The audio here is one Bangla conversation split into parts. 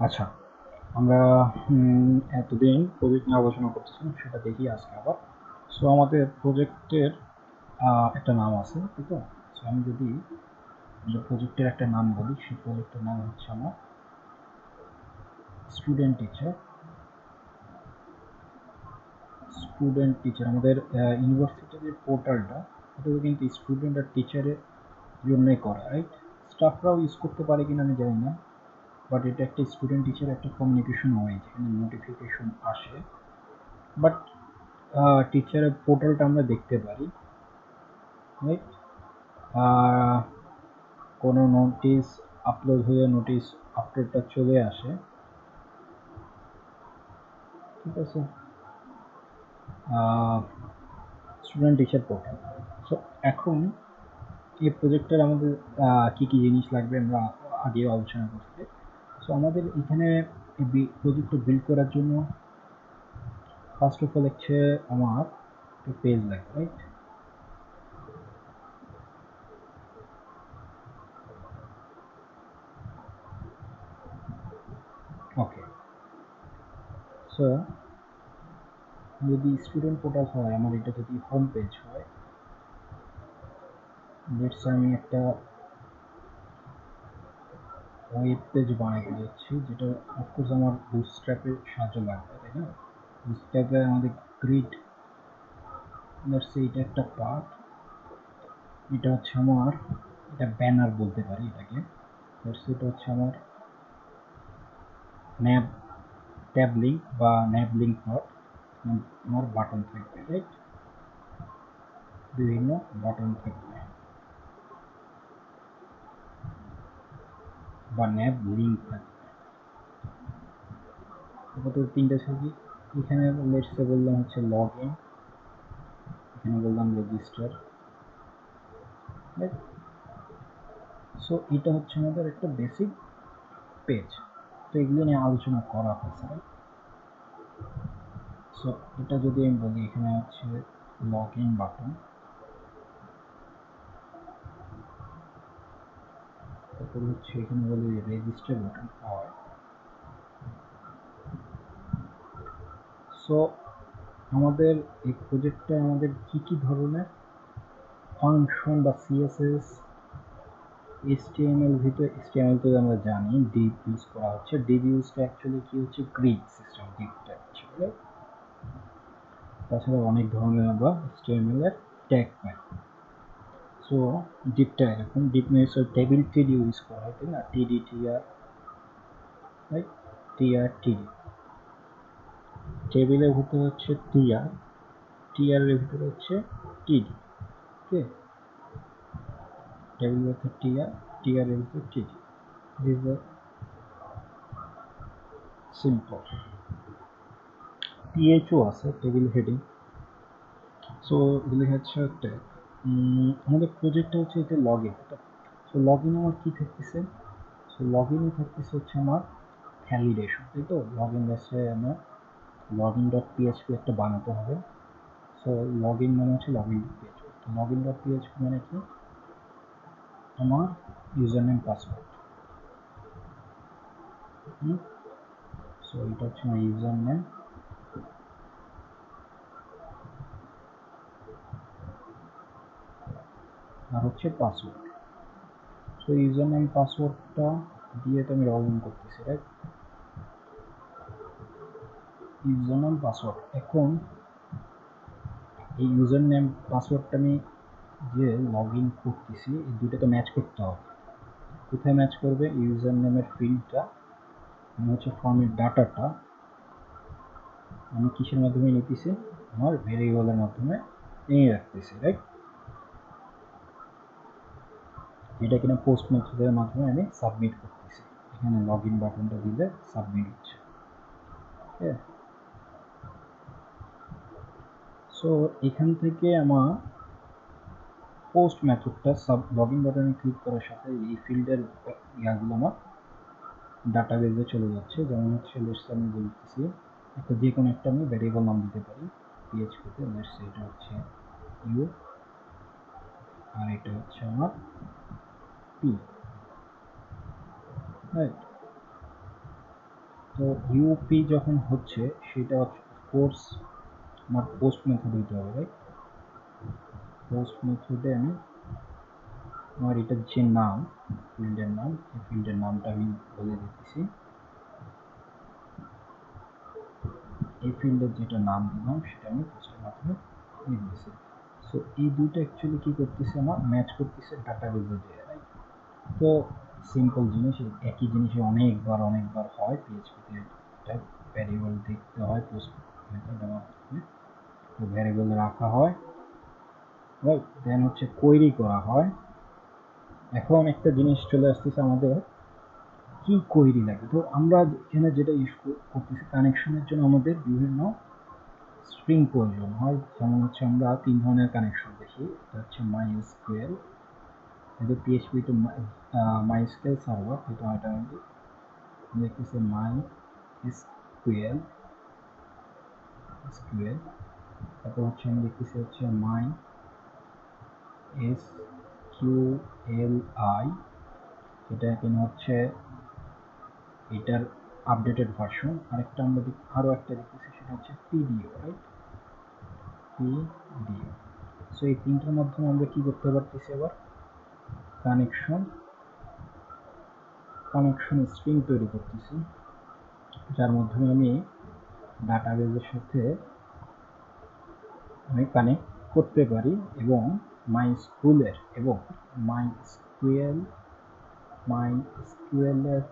আচ্ছা, আমরা এতদিন প্রজেক্ট নিয়ে আলোচনা করতেছিলাম, সেটা দেখি আজকে আবার। সো আমাদের প্রজেক্টের একটা নাম আছে, ঠিক আছে? সো আমি যদি প্রজেক্টের একটা নাম বলি, সেই প্রজেক্টের নাম হচ্ছে আমার স্টুডেন্ট টিচার। আমাদের ইউনিভার্সিটির যে পোর্টালটা, এটা কিন্তু স্টুডেন্ট আর টিচারের জন্যই করা, রাইট? স্টাফরাও ইউজ করতে পারে কিনা আমি জানি না, বাট এটা একটা স্টুডেন্ট টিচার একটা কমিউনিকেশন ওয়ে, যেখানে নোটিফিকেশন আসে। বাট টিচারের পোর্টালটা আমরা দেখতে পারি, রাইট? কোনো নোটিশ আপলোড হয়ে নোটিশ আপলোডটা চলে আসে, ঠিক আছে? Student teacher portal. সো এখন এই প্রজেক্টের আমাদের কি কি জিনিস লাগবে আমরা আগেও আলোচনা করছি। সো আমাদের এখানে প্রজেক্টটা বিল্ড করার জন্য ফার্স্ট অফ অল হচ্ছে আমার একটা পেজ লাগবে, রাইট? ওকে, সো যদি স্টুডেন্ট পোর্টাল হয়, আমার এটা যদি হোম পেজ হয়, লেটস আমি একটা ওয়েব পেজ বানাতে যাচ্ছি, যেটা অফকোর্স আমার বুটস্ট্র্যাপের সাহায্য লাগবে, তাই না? বুটস্ট্র্যাপে আমাদের গ্রিড, লেটস সে এটা একটা পার্ট, এটা হচ্ছে আমার, এটা ব্যানার বলতে পারি এটাকে। লেটস সে এটা হচ্ছে আমার ন্যাব ট্যাব লিঙ্ক বা ন্যাব লিঙ্ক পার্ট। আমার বাটন থাকবে, রাইট? বিভিন্ন বাটন থাকবে বা ন্যাব লিঙ্ক থাকবে। আপাতত তিনটা ছবি। এখানে লেটস সে বললাম হচ্ছে লগ ইন, এখানে বললাম রেজিস্টার, রাইট? সো এটা হচ্ছে আমাদের একটা বেসিক পেজ। তো এগুলো নিয়ে আলোচনা করা হয়েছে। সো এটা যদি আমি বলি, এখানে হচ্ছে লগ ইন বাটন, তারপর হচ্ছে এখানে বলি রেজিস্টার বাটন হয়। সো আমাদের এই প্রজেক্টে আমাদের কি কি ধরনের ফাংশন বা সিএসএস, এইচটিএমএল, ভিতরে এইচটিএমএল তো আমরা জানি ডিভ ইউজ করা হচ্ছে। ডিভ ইউজটা অ্যাকচুয়ালি কি হচ্ছে, গ্রিড সিস্টেম ডিভটা অ্যাকচুয়ালি। তাছাড়া অনেক ধরনের আমরা এইচটিএমএল এর ট্যাগ পাই। সো ডিপটা এরকম, ডিপ মিনস টেবিল টিডি ইউজ করা হয়, তাই না? টিডি টিআর, রাইট? টিআর টিডি, টেবিলের ভিতরে হচ্ছে টিআর, টিআর এর ভিতরে হচ্ছে টিডি, ওকে? টেবিলের ভিতরে টিআর, টিআর এর ভিতরে TD. This is simple. THO আছে, টেবিল হেডিং। সো এগুলি হচ্ছে ট্যাগ। আমাদের প্রজেক্টটা হচ্ছে এটা log in. So log in আমার কী থাকতেছে? সো লগ ইনে থাকতেছে হচ্ছে আমার ভ্যালিডেশন, তাই তো? লগ ইন হচ্ছে আমার লগ ইন ডট পিএইচপি একটা বানাতে হবে। সো লগ ইন মানে হচ্ছে লগ ইন ডট পিএইচপি। তো লগ ইন ডট পিএইচপি মানে কি? আমার ইউজার নেম পাসওয়ার্ড। সো এটা হচ্ছে আমার ইউজার নেম আর হচ্ছে পাসওয়ার্ড। সো ইউজার নেম পাসওয়ার্ডটা দিয়ে তো আমি লগ ইন করতেছি, রাইট? User name password. এখন এই ইউজার নেম পাসওয়ার্ডটা আমি যে লগ ইন করতেছি, এই দুটো তো ম্যাচ করতে হবে। কোথায় ম্যাচ করবে? ইউজার নেমের ফিল্ডটা আমি হচ্ছে ফর্মের ডাটাটা আমি কিসের মাধ্যমে নিতেছি? আমার ভেরিয়েবলের মাধ্যমে নিয়ে রাখতেছি, রাইট? যেটা কিনা পোস্ট মেথডের মাধ্যমে আমি সাবমিট করতেছি। এখানে লগ ইন বাটনটা দিলে সাবমিট হচ্ছে, ওকে? সো এখান থেকে আমার পোস্ট মেথডটা লগ ইন বাটনে ক্লিক করার সাথে এই ফিল্ডের ইয়াগুলো আমার ডাটাবেজে চলে যাচ্ছে। যেমন হচ্ছে লেটস আমি বলতেছি একটা যে কোনো একটা আমি ভ্যারিয়েবল নাম দিতে পারি পিএইচপিতে। লেটস এটা হচ্ছে ইউ আর এটা হচ্ছে আমার পি, রাইট? তো ইউপি যখন হচ্ছে সেটা কোর্স আমার পোস্ট মেথড দিতে হবে, রাইট? পোস্ট মেথডে আমি আমার এটার যে নাম, ফিল্ডের নাম, এই ফিল্ডের নামটা আমি বলে দিতেছি। এই ফিল্ডের যেটা নাম দিলাম সেটা আমি পোস্টের মাধ্যমে দিয়ে দিয়েছি। সো এই দুটো অ্যাকচুয়ালি কি করতেছে, আমার ম্যাচ করতেছে ডাটাবেজে দিয়ে, রাইট? তো সিম্পল জিনিস, একই জিনিসে অনেকবার অনেকবার হয় পিএইচপিতে। এটা ভ্যারিয়েবল দেখতে হয় পোস্ট মেথডের মাধ্যমে, তো ভ্যারিয়েবল রাখা হয়, রাইট? দেন হচ্ছে কোয়েরি করা হয়। এখন একটা জিনিস চলে আসতেছে আমাদের, কি কোয়েরি লাগে। তো আমরা এখানে যেটা ইউজ করতেছি কানেকশনের জন্য আমাদের বিভিন্ন স্ট্রিং প্রয়োজন হয়। যেমন হচ্ছে আমরা 3 ধরনের কানেকশন দেখি। এটা হচ্ছে MySQL, এটা পিএইচপি টু MySQL সার্ভার, এটা দেখতেছি MySQL SQL। তারপর হচ্ছে আমি দেখতেছি হচ্ছে MySQLi, এটা কিনা হচ্ছে এটার আপডেটেড ভার্সন। আরেকটা আমরা আরো একটা দেখতেছি সেটা হচ্ছে পিডিও, রাইট? পিডিও। সো এই তিনটার মাধ্যমে আমরা কি করতে পারতেছি, আবার কানেকশন স্ট্রিং তৈরি করতেছি, যার মাধ্যমে আমি ডাটাবেজের সাথে আমি কানেক্ট করতে পারি এবং মাইস্কুলের এবং মাইস্কুয়েল মাইস্কুয়েলের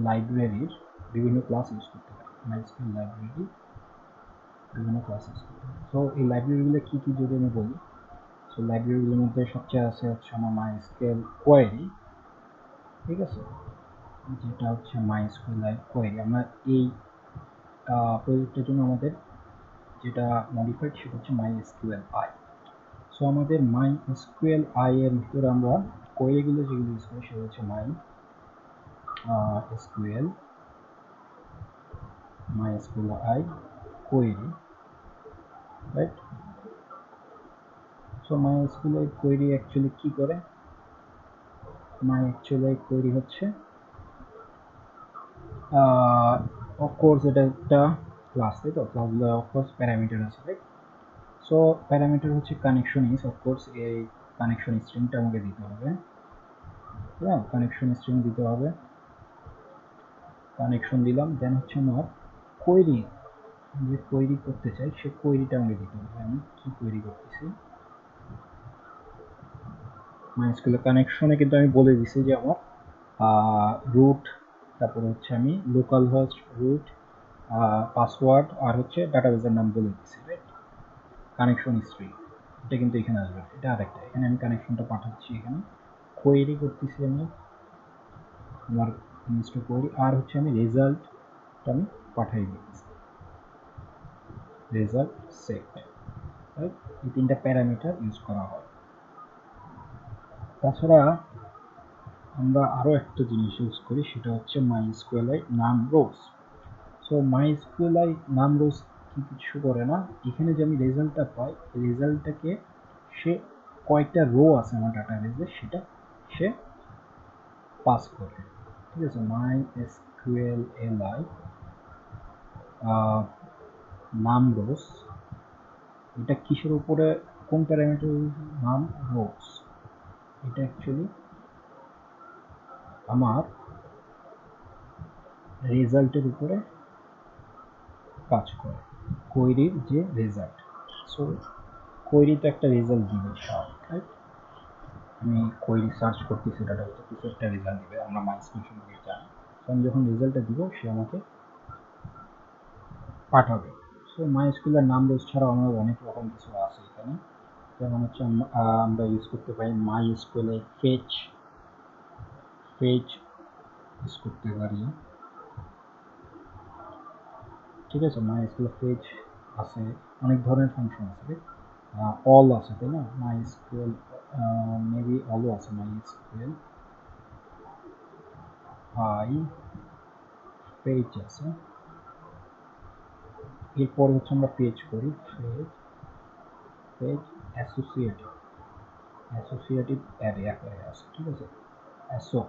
লাইব্রেরির বিভিন্ন ক্লাস ইউজ করতে পারি। মাইস্কুয়েল লাইব্রেরি বিভিন্ন ক্লাস ইউজ করতে পারি। সো এই লাইব্রেরিগুলো কী কী যদি আমি বলি, সো লাইব্রেরিগুলোর মধ্যে সবচেয়ে আছে হচ্ছে আমার মাইস্কুয়েল কোয়েরি, ঠিক আছে? যেটা হচ্ছে মাইস্কুয়েল কোয়েরি। আমরা এই প্রজেক্টের জন্য আমাদের যেটা মডিফাইড সেটা হচ্ছে MySQLi। সো আমাদের MySQLi এর ভিতরে আমরা কোয়েরিগুলো যেগুলো ইউজ করি সেটা হচ্ছে MySQLi query, right? So MySQLi query actually কি করে? MySQLi কোয়েরি হচ্ছে অফকোর্স এটা একটা ক্লাস, তাই তো? ক্লাসগুলো অফকোর্স প্যারামিটার আছে, রাইট? সো প্যারামিটার হচ্ছে কানেকশন ইজ, অফকোর্স এই কানেকশন স্ট্রিংটা আমাকে দিতে হবে, হ্যাঁ? কানেকশন স্ট্রিং দিতে হবে, কানেকশন দিলাম। দেন হচ্ছে আমার কোয়েরি, যে কোয়েরি করতে চাই সে কোয়েরিটা আমাকে দিতে হবে। আমি কি কোয়েরি করতেছি, মাইস্কুলের কানেকশনে কিন্তু আমি বলে দিছি যে আমার রুট, তারপরে হচ্ছে আমি লোকাল হোস্ট, রুট, পাসওয়ার্ড আর হচ্ছে ডাটাবেসের নাম বলে দিছি, রাইট? কানেকশন স্ট্রিং এটা কিন্তু এখানে আসবে, এটা আরেকটা। এখানে আমি কানেকশনটা পাঠাচ্ছি, এখানে কোয়েরি করতেছি আমি আমার জিনিসটা কোয়েরি, আর হচ্ছে আমি রেজাল্টটা আমি পাঠাই দিচ্ছি, রেজাল্ট সেট, রাইট? এই তিনটা প্যারামিটার ইউজ করা হয়। তাছাড়া আমরা আরও একটা জিনিস ইউজ করি সেটা হচ্ছে MySQLi নাম রোজ। সো MySQLi নাম রোজ কি কিছু করে না, এখানে যে আমি রেজাল্টটা পাই রেজাল্টটাকে সে কয়টা রো আছে আমার ডাটাবেজে সেটা সে পাস করে, ঠিক আছে? MySQLi নাম রোজ, এটা কিসের উপরে, কোন প্যারামিটার? নাম রোজ, এটা অ্যাকচুয়ালি আমার রেজাল্টের উপরে কাজ করে, কোয়েরির যে রেজাল্ট। সো কোয়েরি তো একটা রেজাল্ট দিবে, রাইট? আমি কোয়েরি সার্চ করতেছি ডাটাবেসে, কিছু একটা রেজাল্ট দিবে, আমরা মাইস্কুল সম্পর্কে জানি। তো আমি যখন রেজাল্টটা দিব সে আমাকে পাঠাবে। সো মাইস্কুলের নাম রোজ ছাড়াও আমাদের অনেক রকম কিছু আছে এখানে, যেমন হচ্ছে আমরা ইউজ করতে পারি MySQL ফেচ ইউজ করতে পারি, ঠিক আছে? MySQL ফেচ আছে, অনেক ধরনের ফাংশন আছে, অল আছে, তাই না? MySQL মেবি অলও আছে, MySQL পেজ আছে। এরপরে হচ্ছে আমরা পেজ করি, পেজ অ্যাসোসিয়েটিভ অ্যারে আকারে আছে, ঠিক আছে? অ্যাসো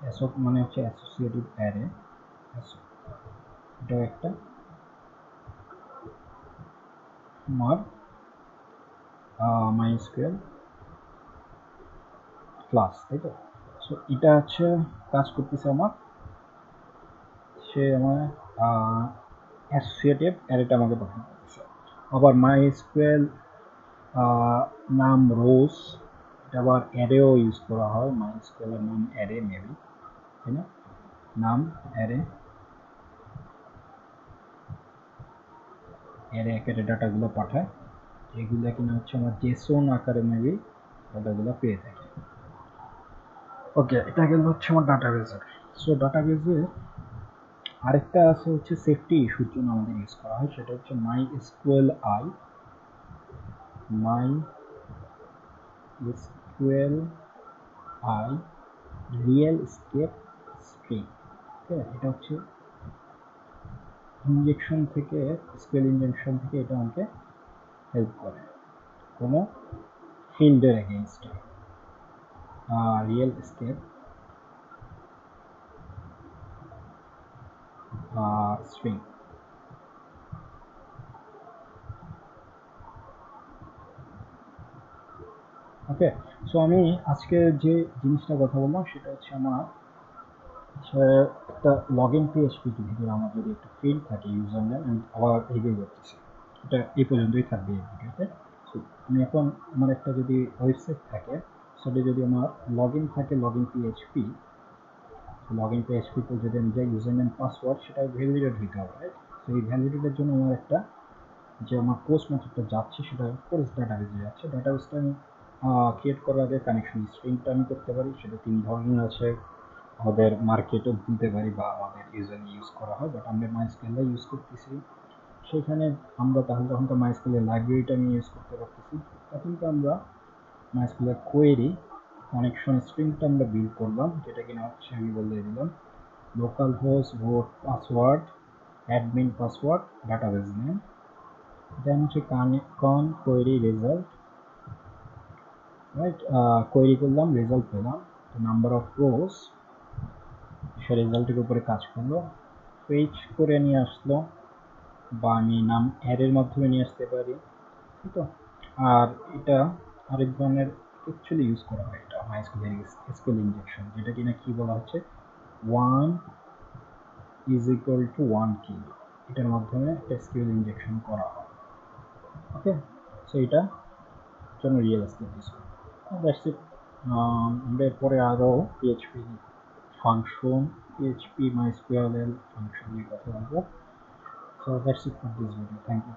অ্যাসোক মানে হচ্ছে অ্যাসোসিয়েটিভ অ্যারে, এটাও একটা আমার মাইস্কুয়েল ক্লাস, তাই তো। সো এটা হচ্ছে কাজ করতেছে আমার, সে আমার অ্যাসোসিয়েটিভ অ্যারেটা আমাকে পাঠানো করতেছে। আবার মাইস্কুয়েল নাম রোজ, এটা আবার অ্যারেও ইউজ করা হয়, মাইস্কুয়েলের নাম অ্যারে মেবি, তাই না, নাম অ্যারে, অ্যারে আকারে ডাটাগুলো পাঠায়, এগুলো কিনা হচ্ছে আমার জেসন আকারে মেবি ডাটাগুলো পেয়ে থাকে। ওকে, এটা গেল হচ্ছে আমার ডাটাবেজের। সো ডাটাবেজে আরেকটা আছে হচ্ছে সেফটি ইস্যুর জন্য আমাদের ইউজ করা হয়, সেটা হচ্ছে my SQL I, my SQL I real escape string. এটা হচ্ছে ইনজেকশন থেকে, এসকিউএল ইনজেকশন থেকে এটা আমাকে হেল্প করে কোনো ফিল্ডের এগেইনস্টে, রিয়েল স্কেপ স্ট্রিং। ওকে, সো আমি আজকে যে জিনিসটা কথা বললাম সেটা হচ্ছে আমার একটা লগ ইন পিএইচপি ভিতরে আমার যদি একটা ফিল্ড থাকে ইউজার নেম, আমি আবার রিভিউ করতেছি, এটা এই পর্যন্তই থাকবে এই ভিডিওতে। সো আমি এখন আমার একটা যদি ওয়েবসাইট থাকে, সেটা যদি আমার লগ ইন থাকে log in PHP, log in পিএইচপিতে যদি আমি যাই ইউজার নেম পাসওয়ার্ড সেটা ভ্যালিডেট হইতে হবে, রাইট। তো এই ভ্যালিডেটের জন্য আমার একটা যে আমার পোস্ট মেথডটা যাচ্ছে সেটা পোস্ট ডাটাবেজে যাচ্ছে। ডাটাবেসটা আমি ক্রিয়েট করার আগে কানেকশন স্ট্রিংটা আমি করতে পারি, সেটা 3 ধরনের আছে, আমাদের মার্কেটও দিতে পারি বা আমাদের ইউজুয়ালি ইউজ করা হয়, বাট আমরা মাইস্কুয়েল ইউজ করতেছি, সেখানে আমরা তাহলে তখন তো মাইস্কুয়েলের লাইব্রেরিটা আমি ইউজ করতে পারতেছি। এখন তো আমরা মাইস্কুয়েলের কোয়েরি কানেকশন স্ট্রিংটা আমরা বিল্ড করলাম, যেটা কিনা হচ্ছে আমি বলে দিলাম local host vote password admin password database name, then হচ্ছে con query result, right, query করলাম রেজাল্ট পেলাম, নাম্বার অফ রোজ সে রেজাল্টের উপরে কাজ করলো, পেজ করে নিয়ে আসলো, বা আমি নাম অ্যারের মাধ্যমে নিয়ে আসতে পারি, ঠিক তো। আর এটা আরেক ধরনের অ্যাকচুয়ালি ইউজ করা হয়, এটা মাইস্কুয়েল এসকিউএল ইনজেকশন, যেটা কিনা কি বলা হচ্ছে 1 ইজ ইকুয়াল টু 1 কি, এটার মাধ্যমে এসকিউএল ইনজেকশন করা হয়। ওকে, সো এটা জন্য রিয়েল এস্টেট ইউজ করি। That's it. আমরা এরপরে আরও PHP function, PHP MySQL function নিয়ে কথা বলবো। So that's it for this video, thank you.